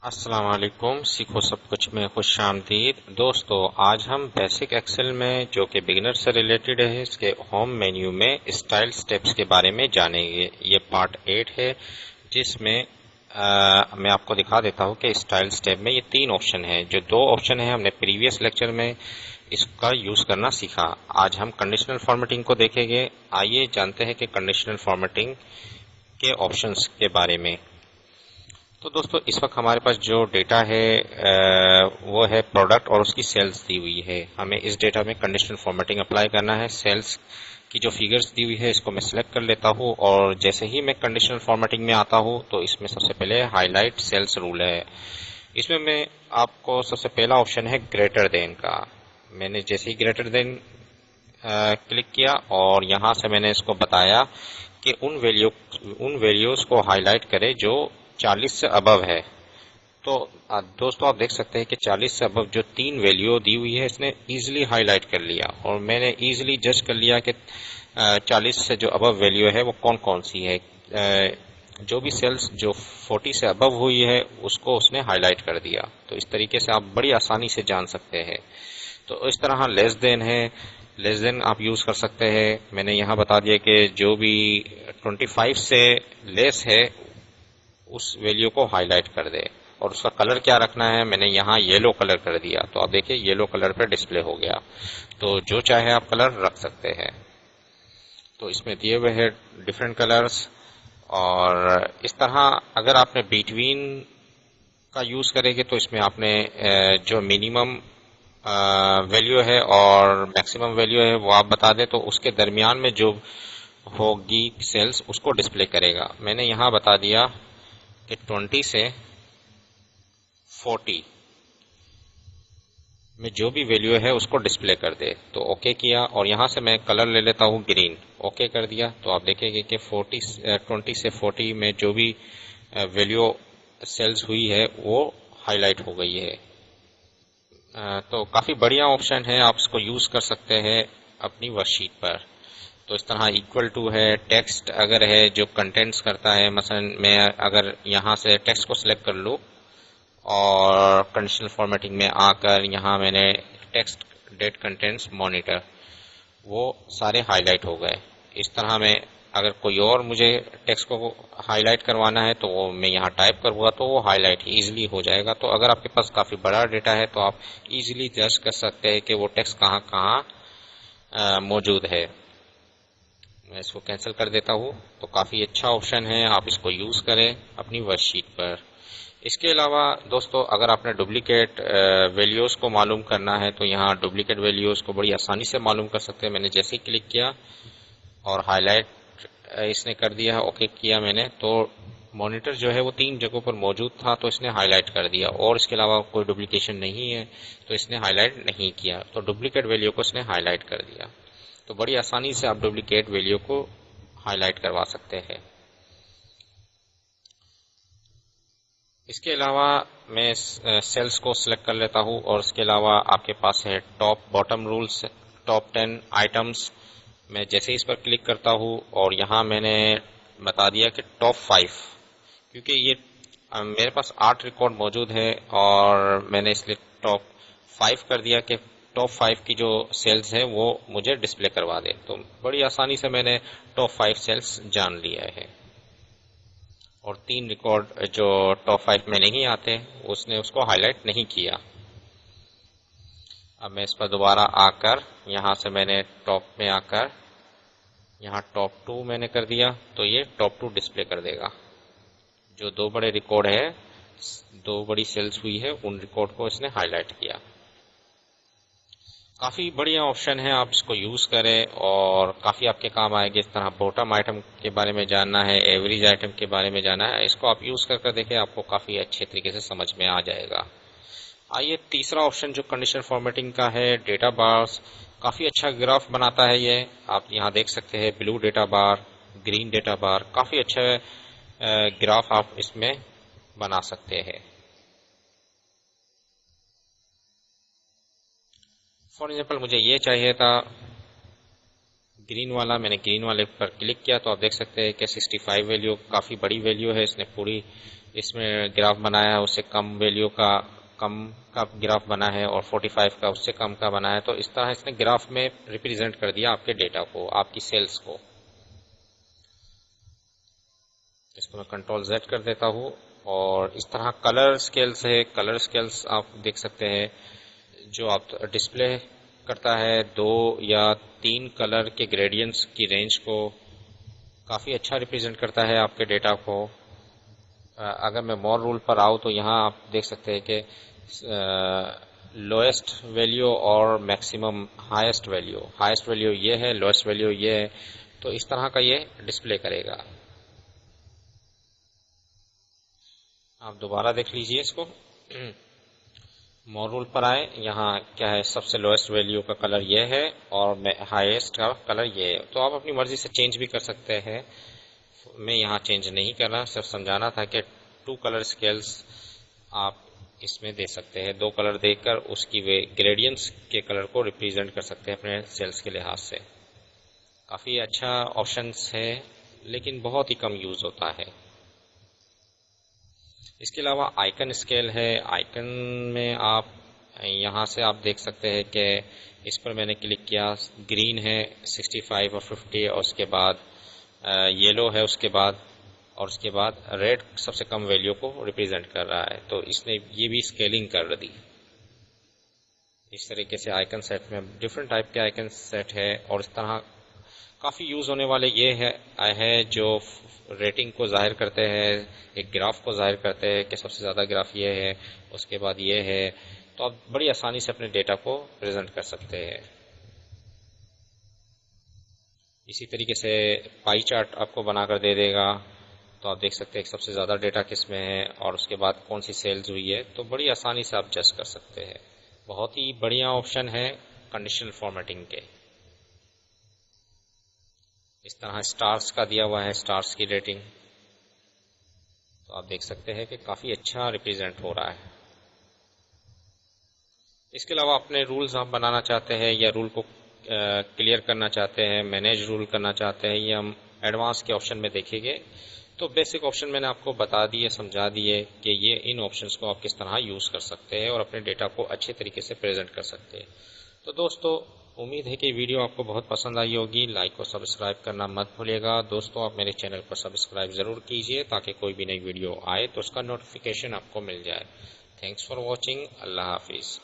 السلام علیکم، سیکھو سب کچھ میں خوش آمدید دوستو۔ آج ہم بیسک ایکسل میں جو کہ بگنر سے ریلیٹڈ ہے اس کے ہوم مینیو میں اسٹائل سٹیپس کے بارے میں جانیں گے۔ یہ پارٹ 8 ہے جس میں میں آپ کو دکھا دیتا ہوں کہ اسٹائل سٹیپ میں یہ 3 آپشن ہیں۔ جو 2 آپشن ہیں ہم نے پریویس لیکچر میں اس کا یوز کرنا سیکھا۔ آج ہم کنڈیشنل فارمیٹنگ کو دیکھیں گے۔ آئیے جانتے ہیں کہ کنڈیشنل فارمیٹنگ کے آپشنز کے بارے میں۔ تو دوستو اس وقت ہمارے پاس جو ڈیٹا ہے وہ ہے پروڈکٹ اور اس کی سیلز دی ہوئی ہے۔ ہمیں اس ڈیٹا میں کنڈیشنل فارمیٹنگ اپلائی کرنا ہے۔ سیلز کی جو فیگرز دی ہوئی ہے اس کو میں سلیکٹ کر لیتا ہوں، اور جیسے ہی میں کنڈیشنل فارمیٹنگ میں آتا ہوں تو اس میں سب سے پہلے ہائی لائٹ سیلز رول ہے۔ اس میں آپ کو سب سے پہلا آپشن ہے گریٹر دین کا۔ میں نے جیسے ہی گریٹر دین کلک کیا اور یہاں سے میں نے اس کو بتایا کہ ان ویلیوز کو ہائی لائٹ کرے جو 40 سے ابو ہے۔ تو دوستو آپ دیکھ سکتے ہیں کہ 40 سے ابو جو 3 ویلیو دی ہوئی ہے اس نے ایزیلی ہائی لائٹ کر لیا، اور میں نے ایزیلی جج کر لیا کہ 40 سے جو ابو ویلیو ہے وہ کون کون سی ہے۔ جو بھی سیلز جو 40 سے ابو ہوئی ہے اس کو اس نے ہائی لائٹ کر دیا۔ تو اس طریقے سے آپ بڑی آسانی سے جان سکتے ہیں۔ تو اس طرح لیس دین ہے، لیس دین آپ یوز کر سکتے ہیں۔ میں نے یہاں بتا دیا کہ جو بھی 25 سے لیس ہے اس ویلیو کو ہائی لائٹ کر دے، اور اس کا کلر کیا رکھنا ہے میں نے یہاں یلو کلر کر دیا۔ تو آپ دیکھیں یلو کلر پہ ڈسپلے ہو گیا۔ تو جو چاہے آپ کلر رکھ سکتے ہیں۔ تو اس میں دیے ہوئے ہیں ڈفرینٹ کلرز، اور اس طرح اگر آپ نے بٹوین کا یوز کرے گے تو اس میں آپ نے جو منیمم ویلیو ہے اور میکسیمم ویلیو ہے وہ آپ بتا دیں، تو اس کے درمیان میں جو ہوگی سیلز اس کو ڈسپلے کرے گا۔ میں نے یہاں بتا دیا کہ 20 سے 40 میں جو بھی ویلیو ہے اس کو ڈسپلے کر دے۔ تو اوکے کیا، اور یہاں سے میں کلر لے لیتا ہوں گرین، اوکے کر دیا۔ تو آپ دیکھیں گے کہ 20 سے 40 میں جو بھی ویلیو سیلز ہوئی ہے وہ ہائی لائٹ ہو گئی ہے۔ تو کافی بڑھیا آپشن ہے، آپ اس کو یوز کر سکتے ہیں اپنی ورک شیٹ پر۔ تو اس طرح ایکول ٹو ہے، ٹیکسٹ اگر ہے جو کنٹینٹس کرتا ہے، مثلا میں اگر یہاں سے ٹیکسٹ کو سلیکٹ کر لوں اور کنڈیشنل فارمیٹنگ میں آ کر یہاں میں نے ٹیکسٹ ڈیٹ کنٹینٹس مانیٹر، وہ سارے ہائی لائٹ ہو گئے۔ اس طرح میں اگر کوئی اور مجھے ٹیکسٹ کو ہائی لائٹ کروانا ہے تو وہ میں یہاں ٹائپ کروں گا تو وہ ہائی لائٹ ایزیلی ہو جائے گا۔ تو اگر آپ کے پاس کافی بڑا ڈیٹا ہے تو آپ ایزیلی جج کر سکتے ہیں کہ وہ ٹیکسٹ کہاں کہاں موجود ہے۔ میں اس کو کینسل کر دیتا ہوں۔ تو کافی اچھا آپشن ہے، آپ اس کو یوز کریں اپنی ورک شیٹ پر۔ اس کے علاوہ دوستو اگر آپ نے ڈپلیکیٹ ویلیوز کو معلوم کرنا ہے تو یہاں ڈپلیکیٹ ویلیوز کو بڑی آسانی سے معلوم کر سکتے ہیں۔ میں نے جیسے ہی کلک کیا اور ہائی لائٹ اس نے کر دیا، اوکے کیا میں نے، تو مانیٹر جو ہے وہ 3 جگہوں پر موجود تھا تو اس نے ہائی لائٹ کر دیا، اور اس کے علاوہ کوئی ڈپلیکیشن نہیں ہے تو اس نے ہائی لائٹ نہیں کیا۔ تو ڈپلیکیٹ ویلیو کو اس نے ہائی لائٹ کر دیا۔ تو بڑی آسانی سے آپ ڈپلیکیٹ ویلیو کو ہائی لائٹ کروا سکتے ہیں۔ اس کے علاوہ میں سیلز کو سلیکٹ کر لیتا ہوں، اور اس کے علاوہ آپ کے پاس ہے top bottom rolls, top 10 items. میں جیسے اس پر کلک کرتا ہوں اور یہاں میں نے بتا دیا کہ ٹاپ 5، کیونکہ یہ میرے پاس 8 ریکارڈ موجود ہے اور میں نے اس لیے ٹاپ 5 کر دیا کہ ٹاپ 5 کی جو سیلز ہے وہ مجھے ڈسپلے کروا دے۔ تو بڑی آسانی سے میں نے ٹاپ 5 سیلز جان لیا ہے، اور 3 ریکارڈ جو ٹاپ 5 میں نہیں آتے اس نے اس کو ہائی لائٹ نہیں کیا۔ اب میں اس پر دوبارہ آ کر یہاں سے میں نے ٹاپ میں آ کر یہاں ٹاپ 2 میں نے کر دیا، تو یہ ٹاپ 2 ڈسپلے کر دے گا۔ جو 2 بڑے ریکارڈ ہے، 2 بڑی سیلز ہوئی ہے، ان ریکارڈ کو اس نے ہائی لائٹ کیا۔ کافی بڑھیا آپشن ہے، آپ اس کو یوز کریں اور کافی آپ کے کام آئے گی۔ اس طرح باٹم آئٹم کے بارے میں جاننا ہے، ایوریج آئٹم کے بارے میں جاننا ہے، اس کو آپ یوز کر دیکھیں، آپ کو کافی اچھے طریقے سے سمجھ میں آ جائے گا۔ آئیے تیسرا آپشن جو کنڈیشنل فارمیٹنگ کا ہے، ڈیٹا بارز، کافی اچھا گراف بناتا ہے یہ۔ آپ یہاں دیکھ سکتے ہیں بلو ڈیٹا بار، گرین ڈیٹا بار، کافی اچھا گراف آپ اس میں بنا سکتے ہیں۔ فار ایگزامپل مجھے یہ چاہیے تھا گرین والا، میں نے گرین والے پر کلک کیا تو آپ دیکھ سکتے ہیں کہ 65 ویلیو کافی بڑی ویلیو ہے، اس نے پوری اس میں گراف بنایا ہے، اس سے کم ویلیو کا گراف بنا ہے، اور 45 کا اس سے کم کا بنا ہے. تو اس طرح اس نے گراف میں ریپرزینٹ کر دیا آپ کے ڈیٹا کو، آپ کی سیلز کو. اس کو میں کنٹرول Z کر دیتا ہوں. اور اس طرح کلر سکیلز ہے، کلر سکیلز آپ دیکھ سکتے ہیں جو آپ ڈسپلے کرتا ہے 2 یا 3 کلر کے گریڈینٹس کی رینج کو کافی اچھا ریپرزینٹ کرتا ہے آپ کے ڈیٹا کو. اگر میں مور رول پر آؤں تو یہاں آپ دیکھ سکتے ہیں کہ لوئسٹ ویلیو اور میکسیمم ہائیسٹ ویلیو یہ ہے، لوئسٹ ویلیو یہ ہے. تو اس طرح کا یہ ڈسپلے کرے گا. آپ دوبارہ دیکھ لیجئے اس کو. مور رول پر آئے، یہاں کیا ہے، سب سے لوئسٹ ویلیو کا کلر یہ ہے اور ہائیسٹ کا کلر یہ ہے. تو آپ اپنی مرضی سے چینج بھی کر سکتے ہیں. میں یہاں چینج نہیں کر رہا، صرف سمجھانا تھا کہ 2 کلر سکیلز آپ اس میں دے سکتے ہیں. 2 کلر دے کر اس کی گریڈینٹس کے کلر کو ریپرزینٹ کر سکتے ہیں اپنے سیلز کے لحاظ سے. کافی اچھا آپشنس ہے لیکن بہت ہی کم یوز ہوتا ہے. اس کے علاوہ آئیکن اسکیل ہے. آئیکن میں آپ یہاں سے آپ دیکھ سکتے ہیں کہ اس پر میں نے کلک کیا، گرین ہے 65 اور 50، اور اس کے بعد یلو ہے اس کے بعد، اور اس کے بعد ریڈ سب سے کم ویلیو کو ریپرزینٹ کر رہا ہے. تو اس نے یہ بھی اسکیلنگ کر دی. اس طریقے سے آئیکن سیٹ میں ڈفرینٹ ٹائپ کے آئیکن سیٹ ہے. اور اس طرح کافی یوز ہونے والے یہ ہے جو ریٹنگ کو ظاہر کرتے ہیں، ایک گراف کو ظاہر کرتے ہیں کہ سب سے زیادہ گراف یہ ہے، اس کے بعد یہ ہے. تو آپ بڑی آسانی سے اپنے ڈیٹا کو پریزنٹ کر سکتے ہیں. اسی طریقے سے پائی چارٹ آپ کو بنا کر دے دے گا. تو آپ دیکھ سکتے ہیں کہ سب سے زیادہ ڈیٹا کس میں ہے اور اس کے بعد کون سی سیلز ہوئی ہے. تو بڑی آسانی سے آپ جج کر سکتے ہیں. بہت ہی بڑھیا آپشن ہے کنڈیشنل فارمیٹنگ کے. اس طرح سٹارز کا دیا ہوا ہے، سٹارز کی ریٹنگ. تو آپ دیکھ سکتے ہیں کہ کافی اچھا ریپرزینٹ ہو رہا ہے. اس کے علاوہ اپنے رولز آپ بنانا چاہتے ہیں یا رول کو کلیئر کرنا چاہتے ہیں، مینیج رول کرنا چاہتے ہیں، یہ ہم ایڈوانس کے آپشن میں دیکھیں گے. تو بیسک آپشن میں نے آپ کو بتا دیے، سمجھا دیے کہ یہ ان آپشنز کو آپ کس طرح یوز کر سکتے ہیں اور اپنے ڈیٹا کو اچھے طریقے سے پریزنٹ کر سکتے ہیں. تو دوستو، امید ہے کہ ویڈیو آپ کو بہت پسند آئی ہوگی. لائک اور سبسکرائب کرنا مت بھولیے گا. دوستو، آپ میرے چینل کو سبسکرائب ضرور کیجئے تاکہ کوئی بھی نئی ویڈیو آئے تو اس کا نوٹیفیکیشن آپ کو مل جائے. Thanks for watching. اللہ حافظ.